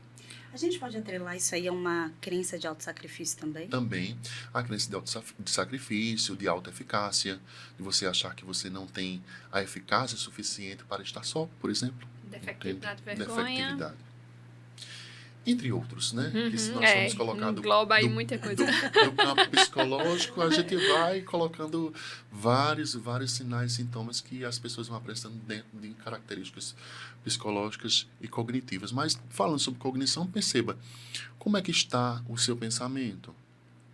A gente pode atrelar isso aí a uma crença de autossacrifício também? Também a crença de sacrifício, de autoeficácia, de você achar que você não tem a eficácia suficiente para estar só, por exemplo. Defectividade, vergonha. Defectividade. entre outros, né? Que se nós formos colocar engloba aí muita coisa. do campo psicológico, a gente vai colocando vários sinais e sintomas que as pessoas vão apresentando dentro de características psicológicas e cognitivas. Mas, falando sobre cognição, perceba como é que está o seu pensamento.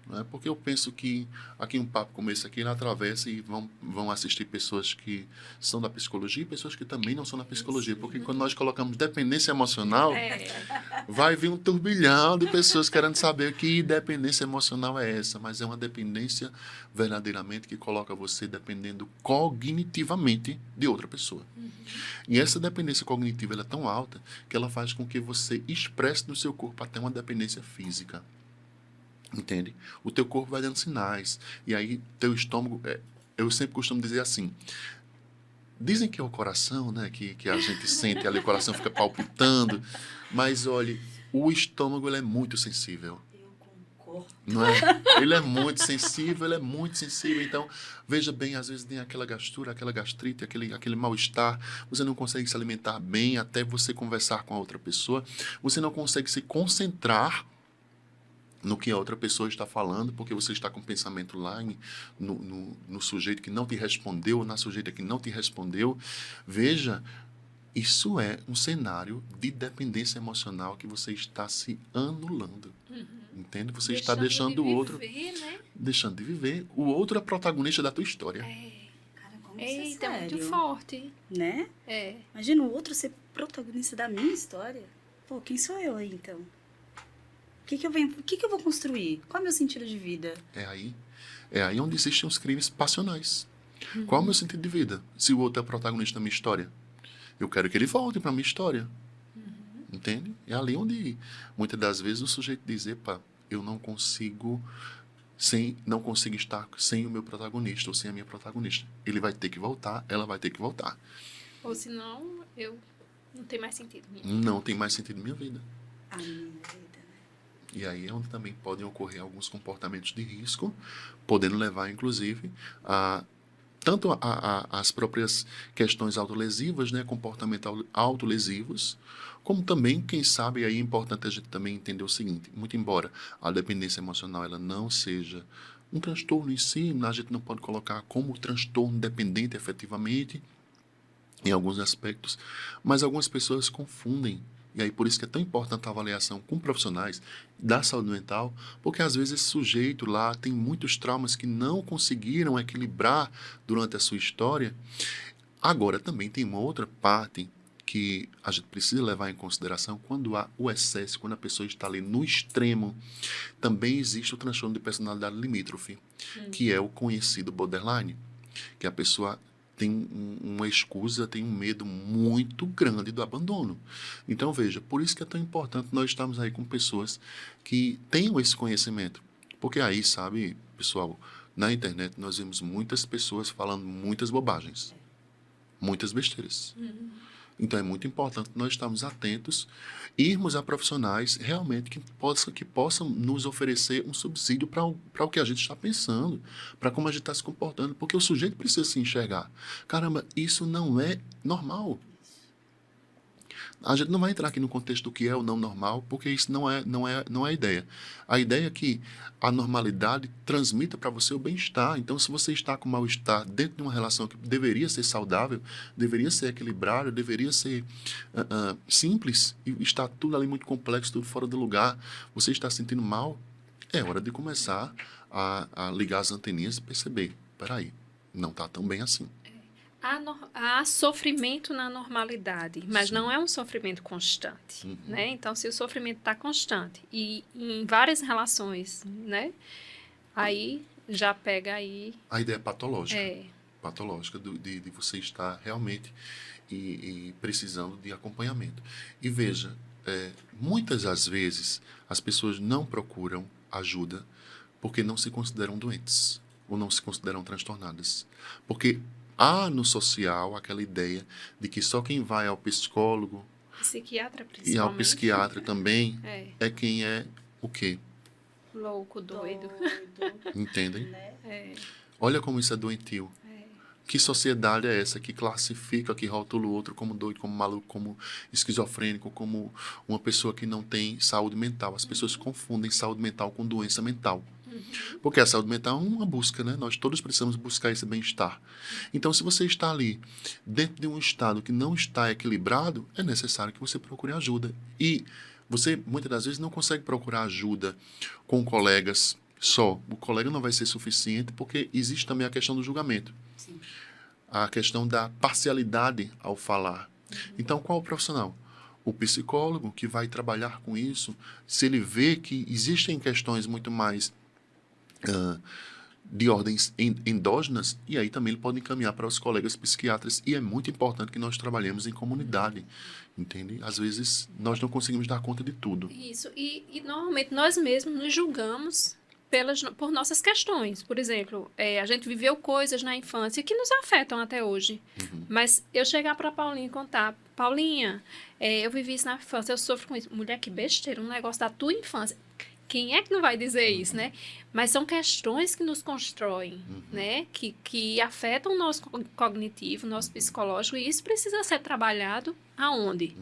Né? Porque eu penso que aqui um papo como esse aqui, ele atravessa e vão assistir pessoas que são da psicologia e pessoas que também não são da psicologia. Porque quando nós colocamos dependência emocional, vai vir um turbilhão de pessoas querendo saber que dependência emocional é essa. Mas é uma dependência verdadeiramente que coloca você dependendo cognitivamente de outra pessoa. E essa dependência cognitiva ela é tão alta que ela faz com que você expresse no seu corpo até uma dependência física. Entende? O teu corpo vai dando sinais. E aí, teu estômago... eu sempre costumo dizer assim... Dizem que é o coração, né? Que a gente sente ali, o coração fica palpitando. Mas, olha, o estômago ele é muito sensível. Eu concordo. Não é? Ele é muito sensível, ele é muito sensível. Então, veja bem, às vezes tem aquela gastura, aquela gastrite, aquele mal-estar. Você não consegue se alimentar bem até você conversar com a outra pessoa. Você não consegue se concentrar no que a outra pessoa está falando, porque você está com o pensamento lá no sujeito que não te respondeu, ou na sujeita que não te respondeu. Veja, isso é um cenário de dependência emocional que você está se anulando. Entende? Você está deixando o outro... né? Deixando de viver. O outro é protagonista da tua história. Cara, como Eita, isso é sério? muito forte. Né? Imagina o outro ser protagonista da minha história. Pô, quem sou eu aí, então? O que eu vou construir? Qual é o meu sentido de vida? É aí onde existem os crimes passionais. Qual é o meu sentido de vida? Se o outro é protagonista da minha história. Eu quero que ele volte para a minha história. Entende? É ali onde, muitas das vezes, o sujeito diz, epa, eu não consigo estar sem o meu protagonista ou sem a minha protagonista. Ele vai ter que voltar, ela vai ter que voltar. Ou senão, não tem mais sentido. Não tem mais sentido na minha vida. A minha vida. E aí é onde também podem ocorrer alguns comportamentos de risco, podendo levar, inclusive, tanto as próprias questões autolesivas, né, comportamental autolesivos, como também, quem sabe, aí é importante a gente também entender o seguinte, muito embora a dependência emocional ela não seja um transtorno em si, a gente não pode colocar como transtorno dependente efetivamente, em alguns aspectos, mas algumas pessoas confundem. E aí, por isso que é tão importante a avaliação com profissionais da saúde mental, porque às vezes esse sujeito lá tem muitos traumas que não conseguiram equilibrar durante a sua história. Agora, também tem uma outra parte que a gente precisa levar em consideração quando há o excesso, quando a pessoa está ali no extremo. Também existe o transtorno de personalidade limítrofe, que é o conhecido borderline, que a pessoa tem uma escusa, tem um medo muito grande do abandono. Então, veja, por isso que é tão importante nós estarmos aí com pessoas que tenham esse conhecimento. Porque aí, sabe, pessoal, na internet nós vemos muitas pessoas falando muitas bobagens, muitas besteiras. Então, é muito importante nós estarmos atentos, irmos a profissionais realmente que possam nos oferecer um subsídio para o que a gente está pensando, para como a gente está se comportando, porque o sujeito precisa se enxergar. Caramba, isso não é normal. A gente não vai entrar aqui no contexto do que é o não normal, porque isso não é a ideia. A ideia é que a normalidade transmita para você o bem-estar. Então, se você está com mal-estar dentro de uma relação que deveria ser saudável, deveria ser equilibrada, deveria ser simples, e está tudo ali muito complexo, tudo fora do lugar, você está se sentindo mal, é hora de começar a ligar as anteninhas e perceber, peraí, não está tão bem assim. Há sofrimento na normalidade, mas Sim. não é um sofrimento constante, né? Então, se o sofrimento está constante e em várias relações, né? Aí já pega aí... A ideia é patológica. Patológica de você estar realmente e precisando de acompanhamento. E veja, muitas das vezes as pessoas não procuram ajuda porque não se consideram doentes ou não se consideram transtornadas. Porque há no social aquela ideia de que só quem vai ao psicólogo psiquiatra, principalmente, e ao psiquiatra também é quem é o quê? Louco, doido. Entendem? Né? Olha como isso é doentio. Que sociedade é essa que classifica, que rotula o outro como doido, como maluco, como esquizofrênico, como uma pessoa que não tem saúde mental? As pessoas confundem saúde mental com doença mental. Porque a saúde mental é uma busca, né? Nós todos precisamos buscar esse bem-estar. Então, se você está ali dentro de um estado que não está equilibrado, é necessário que você procure ajuda. E você, muitas das vezes, não consegue procurar ajuda com colegas só. O colega não vai ser suficiente, porque existe também a questão do julgamento. Sim. A questão da parcialidade ao falar. Então, qual o profissional? O psicólogo que vai trabalhar com isso, se ele vê que existem questões muito mais de ordens endógenas, e aí também ele pode encaminhar para os colegas psiquiatras. E é muito importante que nós trabalhemos em comunidade, entende? Às vezes, nós não conseguimos dar conta de tudo. Isso, e normalmente nós mesmos nos julgamos por nossas questões. Por exemplo, a gente viveu coisas na infância que nos afetam até hoje. Mas eu chegar para a Paulinha e contar, Paulinha, eu vivi isso na infância, eu sofro com isso. Mulher, que besteira, um negócio da tua infância. Quem é que não vai dizer isso, né? Mas são questões que nos constroem, né? Que afetam o nosso cognitivo, o nosso psicológico, e isso precisa ser trabalhado aonde?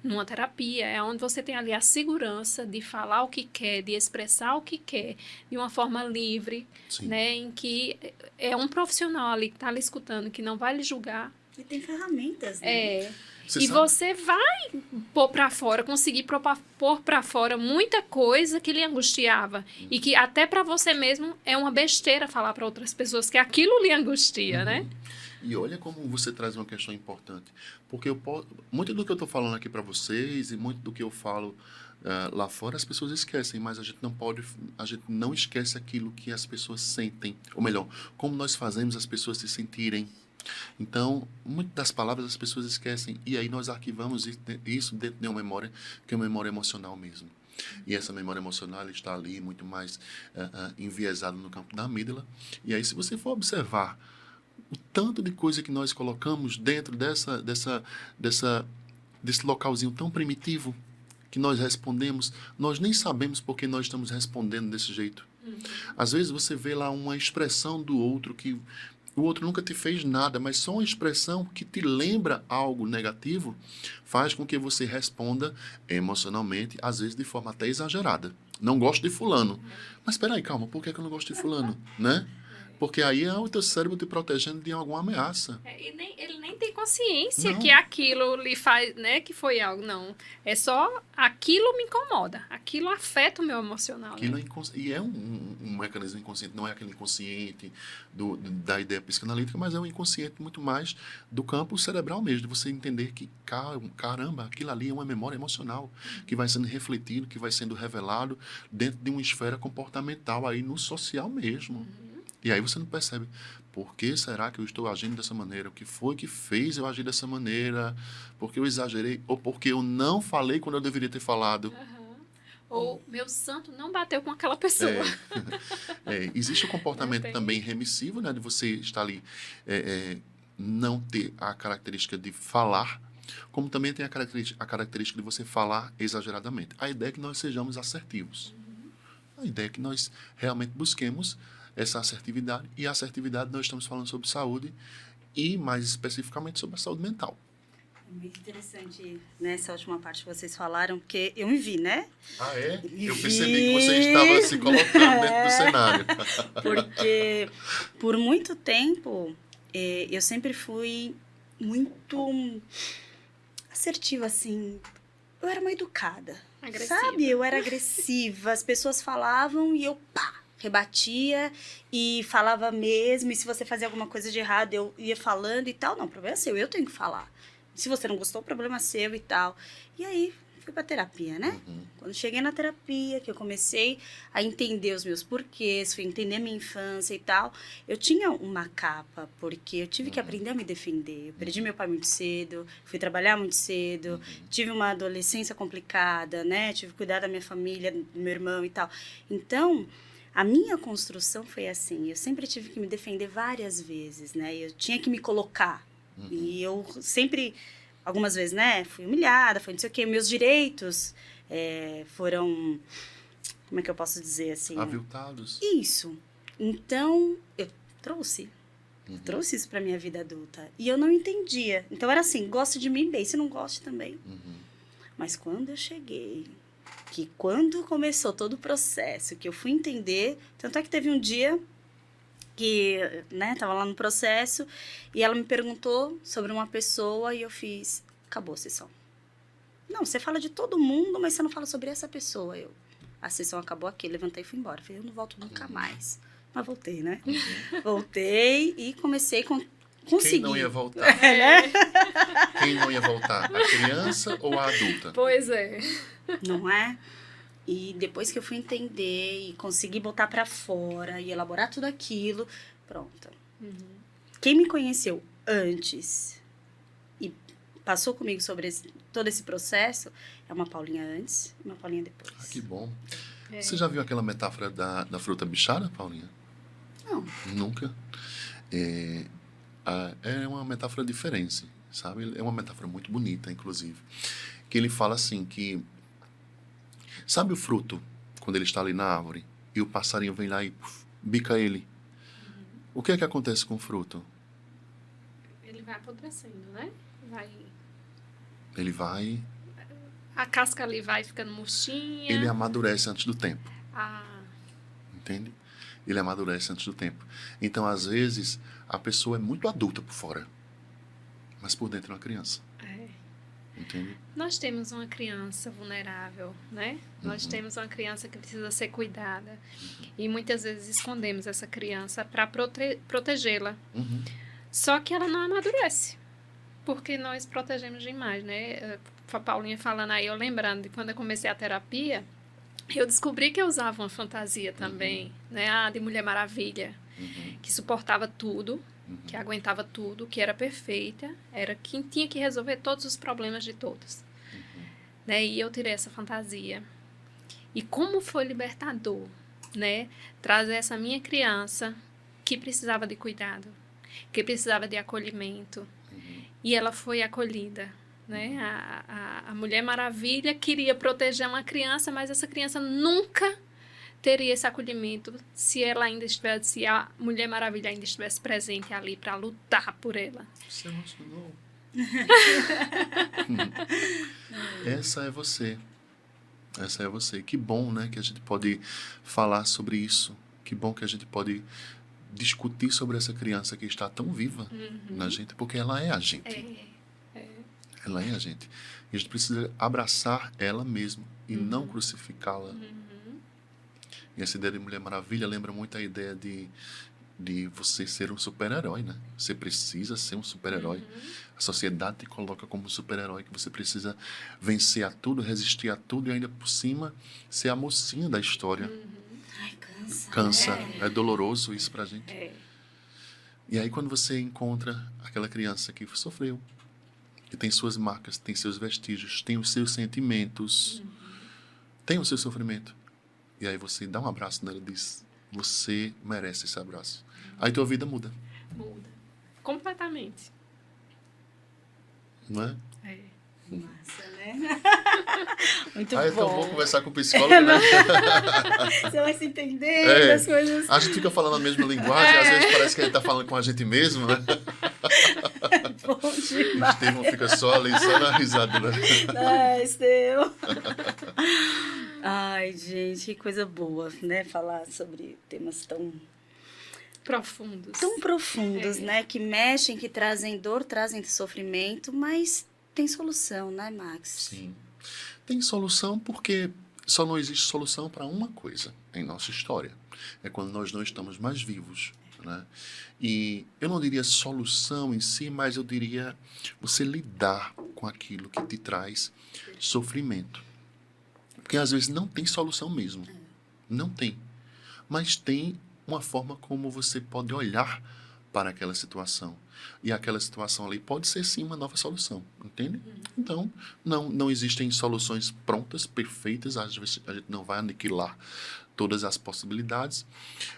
Numa terapia, é onde você tem ali a segurança de falar o que quer, de expressar o que quer, de uma forma livre, né? Em que é um profissional ali que está lhe escutando, que não vai lhe julgar. E tem ferramentas, né? Você vai pôr para fora, conseguir pôr para fora muita coisa que lhe angustiava. E que até para você mesmo é uma besteira falar para outras pessoas que aquilo lhe angustia, né? E olha como você traz uma questão importante. Porque muito do que eu estou falando aqui para vocês e muito do que eu falo lá fora, as pessoas esquecem, mas a gente não esquece aquilo que as pessoas sentem. Ou melhor, como nós fazemos as pessoas se sentirem. Então, muitas das palavras as pessoas esquecem, e aí nós arquivamos isso dentro de uma memória, que é uma memória emocional mesmo. E essa memória emocional está ali muito mais enviesada no campo da amígdala. E aí, se você for observar o tanto de coisa que nós colocamos dentro desse localzinho tão primitivo que nós respondemos, nós nem sabemos por que nós estamos respondendo desse jeito. Às vezes você vê lá uma expressão do outro que o outro nunca te fez nada, mas só uma expressão que te lembra algo negativo faz com que você responda emocionalmente, às vezes de forma até exagerada. Não gosto de fulano. Mas espera aí, calma, por que eu não gosto de fulano? Né? Porque aí é o teu cérebro te protegendo de alguma ameaça. Ele nem tem consciência Não. que aquilo lhe faz, né, que foi algo, não. É só, aquilo me incomoda, aquilo afeta o meu emocional. Aquilo né? E é um mecanismo inconsciente, não é aquele inconsciente da ideia psicanalítica, mas é um inconsciente muito mais do campo cerebral mesmo, de você entender que, caramba, aquilo ali é uma memória emocional que vai sendo refletido, que vai sendo revelado dentro de uma esfera comportamental aí no social mesmo. E aí você não percebe, por que será que eu estou agindo dessa maneira? O que foi que fez eu agir dessa maneira? Porque eu exagerei? Ou porque eu não falei quando eu deveria ter falado? Ou meu santo não bateu com aquela pessoa. Existe o comportamento também remissivo, né? De você estar ali, não ter a característica de falar, como também tem a característica de você falar exageradamente. A ideia é que nós sejamos assertivos. A ideia é que nós realmente busquemos essa assertividade. E a assertividade nós estamos falando sobre saúde e mais especificamente sobre a saúde mental. É muito interessante nessa última parte que vocês falaram, porque eu me vi, né? Ah, é? Eu percebi que você estava se colocando dentro do cenário. Porque por muito tempo eu sempre fui muito assertiva, assim. Eu era uma educada. Agressiva. Sabe? Eu era agressiva. As pessoas falavam e eu rebatia e falava mesmo. E se você fazia alguma coisa de errado, eu ia falando e tal. Não, o problema é seu, eu tenho que falar. Se você não gostou, o problema é seu e tal. E aí, fui pra terapia, né? Quando cheguei na terapia, que eu comecei a entender os meus porquês, fui entender a minha infância e tal, eu tinha uma capa, porque eu tive que aprender a me defender. Eu perdi meu pai muito cedo, fui trabalhar muito cedo, tive uma adolescência complicada, né? Tive que cuidar da minha família, do meu irmão e tal. Então, a minha construção foi assim, eu sempre tive que me defender várias vezes, né? Eu tinha que me colocar. E eu sempre, algumas vezes, né, fui humilhada, foi não sei o quê. Meus direitos foram, como é que eu posso dizer assim? Aviltados. Isso. Então, eu trouxe. Trouxe isso pra minha vida adulta. E eu não entendia. Então era assim, gosta de mim bem, se não gosta também. Mas quando eu cheguei, que quando começou todo o processo, que eu fui entender, tanto é que teve um dia que, né, tava lá no processo, e ela me perguntou sobre uma pessoa e eu fiz, acabou a sessão. Não, você fala de todo mundo, mas você não fala sobre essa pessoa. A sessão acabou aqui, levantei e fui embora. Falei, eu não volto nunca mais. Mas voltei, né? Voltei e comecei com... Consegui. Quem não ia voltar? Quem não ia voltar? A criança ou a adulta? Pois é. Não é? E depois que eu fui entender e consegui botar pra fora e elaborar tudo aquilo, pronto. Quem me conheceu antes e passou comigo sobre todo esse processo é uma Paulinha antes e uma Paulinha depois. Ah, que bom. Você já viu aquela metáfora da fruta bichada, Paulinha? Não. Nunca? É uma metáfora diferente, sabe? É uma metáfora muito bonita, inclusive. Que ele fala assim que... Sabe o fruto, quando ele está ali na árvore, e o passarinho vem lá e bica ele? O que é que acontece com o fruto? Ele vai apodrecendo, né? Ele vai... A casca ali vai ficando murchinha. Ele amadurece antes do tempo. Ah. Entende? Ele amadurece antes do tempo. Então, às vezes, a pessoa é muito adulta por fora, mas por dentro é uma criança. Entende? Nós temos uma criança vulnerável, né? Nós temos uma criança que precisa ser cuidada. E muitas vezes escondemos essa criança para protegê-la. Só que ela não amadurece. Porque nós protegemos demais, né? A Paulinha falando aí, eu lembrando de quando eu comecei a terapia, eu descobri que eu usava uma fantasia também, né? A de Mulher Maravilha, que suportava tudo, que aguentava tudo, que era perfeita, era quem tinha que resolver todos os problemas de todos. Né? E eu tirei essa fantasia. E como foi libertador, né? Trazer essa minha criança que precisava de cuidado, que precisava de acolhimento, e ela foi acolhida. Né? A Mulher Maravilha queria proteger uma criança, mas essa criança nunca teria esse acolhimento se ela ainda estivesse, se a Mulher Maravilha ainda estivesse presente ali para lutar por ela. Você emocionou. Essa é você. Essa é você. Que bom, né, que a gente pode falar sobre isso. Que bom que a gente pode discutir sobre essa criança que está tão viva na gente, porque ela é a gente. Ela é a gente. E a gente precisa abraçar ela mesma e não crucificá-la. E essa ideia de Mulher Maravilha lembra muito a ideia de você ser um super-herói, né? Você precisa ser um super-herói. A sociedade te coloca como um super-herói, que você precisa vencer a tudo, resistir a tudo e ainda por cima ser a mocinha da história. Ai, cansa. Cansa. É doloroso isso pra gente. E aí quando você encontra aquela criança que sofreu, que tem suas marcas, tem seus vestígios, tem os seus sentimentos, tem o seu sofrimento. E aí você dá um abraço nela e diz, você merece esse abraço. Aí tua vida muda. Muda. Completamente. Não é? Massa, né? Muito É tão bom. bom conversar com o psicólogo, né? Você vai se entender as coisas. A gente fica falando a mesma linguagem, às vezes parece que ele está falando com a gente mesmo, né? Bom O demais. Estevão fica só ali, só na risada, né? Ai, Estevão. Ai, gente, que coisa boa, né? Falar sobre temas tão profundos, né? Que mexem, que trazem dor, trazem sofrimento, mas tem solução, né, Max? Sim. Tem solução porque só não existe solução para uma coisa em nossa história. É quando nós não estamos mais vivos, né? E eu não diria solução em si, mas eu diria você lidar com aquilo que te traz sofrimento. Porque às vezes não tem solução mesmo. Não tem. Mas tem uma forma como você pode olhar para aquela situação. E aquela situação ali pode ser sim uma nova solução. Entende? Então, não existem soluções prontas, perfeitas. Às vezes a gente não vai aniquilar todas as possibilidades.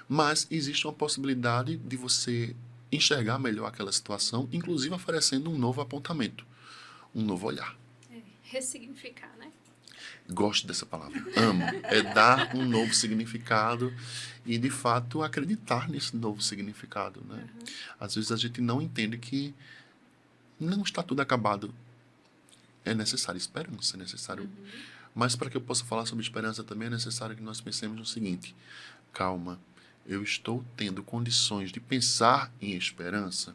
Mas existe uma possibilidade de você enxergar melhor aquela situação, inclusive oferecendo um novo apontamento. Um novo olhar. Ressignificar, né? Gosto dessa palavra, amo. É dar um novo significado e, de fato, acreditar nesse novo significado, né? Às vezes a gente não entende que não está tudo acabado. É necessário esperança, é necessário... Mas para que eu possa falar sobre esperança também é necessário que nós pensemos no seguinte: calma, eu estou tendo condições de pensar em esperança?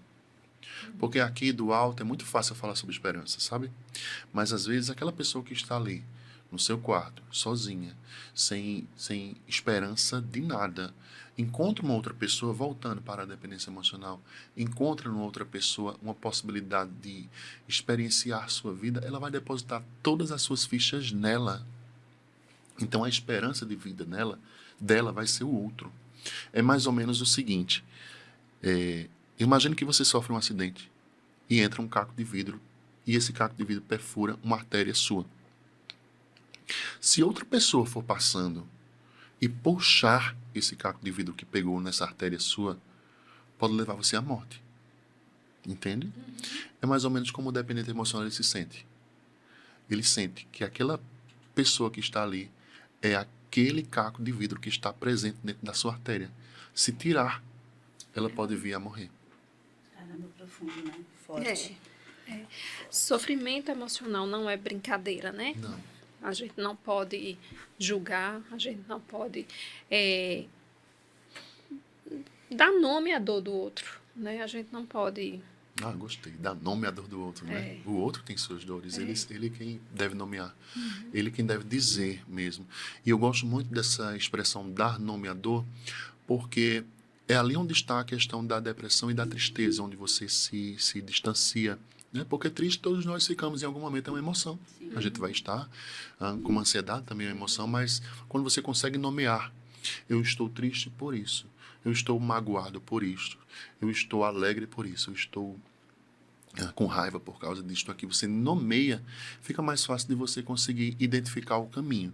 Porque aqui do alto é muito fácil falar sobre esperança, sabe? Mas às vezes aquela pessoa que está ali, no seu quarto, sozinha, sem esperança de nada, encontra uma outra pessoa voltando para a dependência emocional, encontra numa outra pessoa uma possibilidade de experienciar sua vida, ela vai depositar todas as suas fichas nela. Então a esperança de vida dela vai ser o outro. É mais ou menos o seguinte: imagine que você sofre um acidente e entra um caco de vidro e esse caco de vidro perfura uma artéria sua. Se outra pessoa for passando e puxar esse caco de vidro que pegou nessa artéria sua, pode levar você à morte. Entende? É mais ou menos como o dependente emocional ele se sente. Ele sente que aquela pessoa que está ali é aquele caco de vidro que está presente dentro da sua artéria. Se tirar, ela pode vir a morrer. Caramba, profundo, né? Forte. Sofrimento emocional não é brincadeira, né? Não. A gente não pode julgar, a gente não pode dar nome à dor do outro, né? A gente não pode... Gostei. Dar nome à dor do outro, né? O outro tem suas dores. Ele quem deve nomear. Ele quem deve dizer mesmo. E eu gosto muito dessa expressão dar nome à dor, porque é ali onde está a questão da depressão e da tristeza, onde você se distancia. Né? Porque triste todos nós ficamos em algum momento, é uma emoção. Sim. A gente vai estar com uma ansiedade, também é uma emoção, mas quando você consegue nomear, eu estou triste por isso, eu estou magoado por isso, eu estou alegre por isso, eu estou com raiva por causa disso aqui, você nomeia, fica mais fácil de você conseguir identificar o caminho.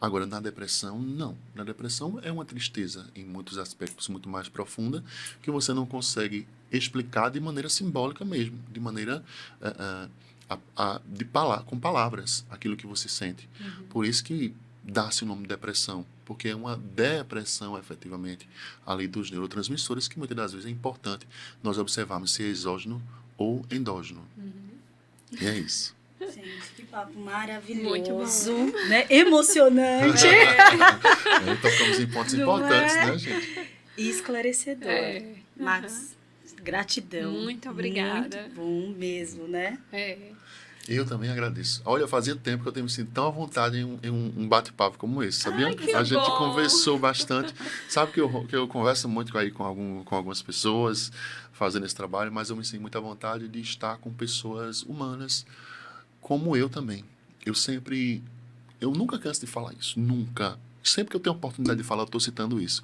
Agora, na depressão, não. Na depressão é uma tristeza, em muitos aspectos, muito mais profunda, que você não consegue explicar de maneira simbólica mesmo, de maneira com palavras, aquilo que você sente. Por isso que dá-se o nome de depressão, porque é uma depressão, efetivamente, ali dos neurotransmissores, que muitas das vezes é importante nós observarmos se é exógeno ou endógeno. E é isso. Gente, que papo maravilhoso. Muito bom. Né? Emocionante. Tocamos em pontos importantes, né, gente? E esclarecedor. Max, gratidão. Muito obrigada. Muito bom mesmo, né? Eu também agradeço. Olha, fazia tempo que eu tenho me sentido tão à vontade em um bate-papo como esse, sabia? A gente conversou bastante. Sabe que eu converso muito aí com algumas pessoas fazendo esse trabalho, mas eu me sinto muito à vontade de estar com pessoas humanas, como eu também. Eu nunca canso de falar isso, nunca. Sempre que eu tenho a oportunidade de falar, eu estou citando isso.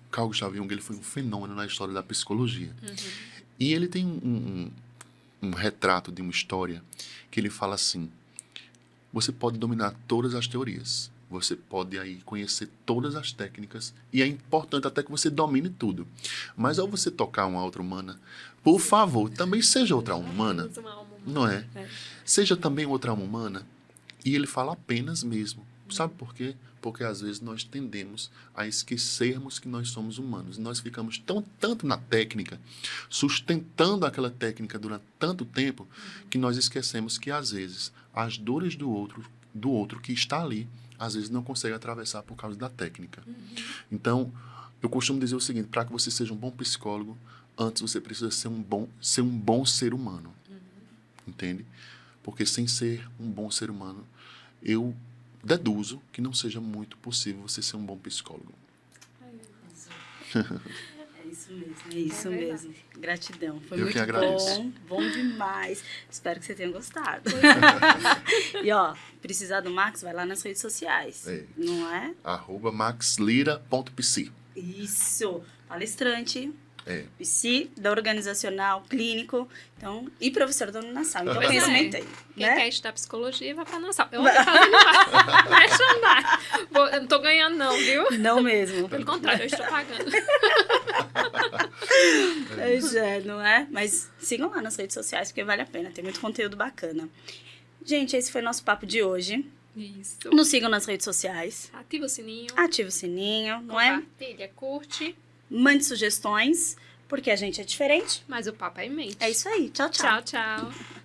Carl Gustav Jung, ele foi um fenômeno na história da psicologia. E ele tem um retrato de uma história que ele fala assim: você pode dominar todas as teorias, você pode aí conhecer todas as técnicas, e é importante até que você domine tudo. Mas ao você tocar uma outra humana, por favor, também seja outra alma humana. Não é? Seja também outra alma humana. E ele fala apenas mesmo. Sabe por quê? Porque às vezes nós tendemos a esquecermos que nós somos humanos. Nós ficamos tanto na técnica, sustentando aquela técnica durante tanto tempo, que nós esquecemos que às vezes as dores do outro que está ali, às vezes não consegue atravessar por causa da técnica. Então, eu costumo dizer o seguinte: para que você seja um bom psicólogo, antes você precisa ser um bom ser humano. Entende? Porque sem ser um bom ser humano, eu deduzo que não seja muito possível você ser um bom psicólogo. É isso mesmo. Gratidão. Foi eu muito que agradeço. Bom demais. Espero que você tenha gostado. E precisar do Max, vai lá nas redes sociais. Não é? @maxlira.psi. Isso. Palestrante. Psi, da organizacional, clínico, então, e professor da Uninasal. Então, conhecimento aí. Quem quer estudar psicologia, vai para a Uninasal. Eu vou fazendo merchandising. Eu não estou ganhando não, viu? Não mesmo. Pelo contrário, eu estou pagando. Não é? Mas sigam lá nas redes sociais, porque vale a pena, tem muito conteúdo bacana. Gente, esse foi nosso papo de hoje. Isso. Nos sigam nas redes sociais. Ativa o sininho. Ative o sininho, não é? Compartilha, curte. Mande sugestões, porque a gente é diferente. Mas o papo é em mente. É isso aí. Tchau, tchau. Tchau, tchau.